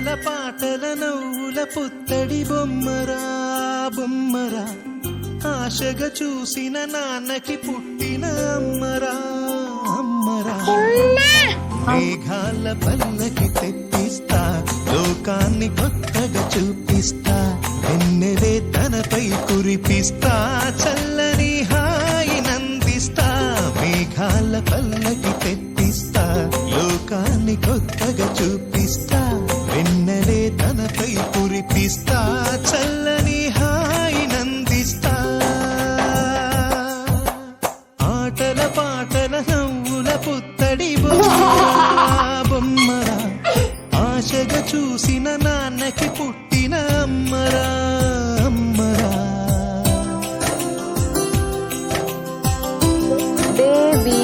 ఆటల పాటల నవ్వుల పుత్తడి బొమ్మరా బొమ్మరా, ఆశగా చూసిన నాన్నకి పుట్టిన అమ్మరా అమ్మరా. మేఘాల పల్లకి తెప్పిస్తా, లోకాన్ని కొత్తగా చూపిస్తా, వెన్నెలే తనపై కురిపిస్తా, చల్లని హాయి నందిస్తా. మేఘాల పల్లకి తెప్పిస్తా, లోకాన్ని కొత్తగా చూపిస్తా, వెన్నెలే తనపై కురిపిస్తా, చల్లని హాయి నందిస్తా. ఆటల పాటల నవ్వుల పుత్తడి బొమ్మరా, ఆశగా చూసిన నాన్నకి పుట్టిన అమ్మరా అమ్మరా. బేబీ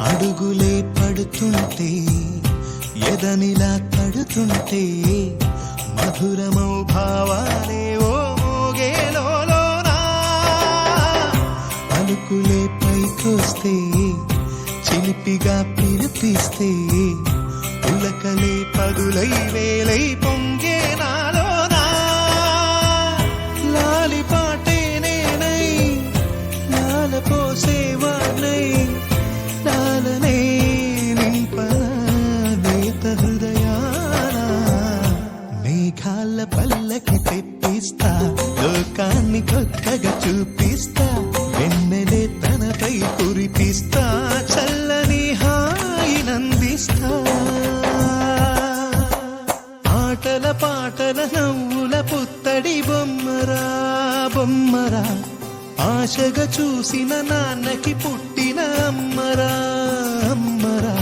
అడుగులే పడుతుంటే ఎదనిలా తడుతుంటే, మధురమౌ భావాలే ఓ మోగేలోనా. పలుకులే పైకొస్తే చిలిపిగా పిలిపిస్తే, ఉలకలే పదులై వేలై పొంగే నాలోనా. లాలి పాటే నేనై లాల పోసేవాణ్ణై, లాలనే నింపనేత హృదయానా. మేఘాల పల్లకి తెప్పిస్తా, లోకాన్ని కొత్తగా చూపిస్తా, వెన్నెలే తనపై కురిపిస్తా, చల్లని హాయి నందిస్తా. ఆటల పాటల నవ్వుల పుత్తడి బొమ్మరా బొమ్మరా, ఆశగా చూసిన నాన్నకి పుట్టిన అమ్మరా అమ్మరా.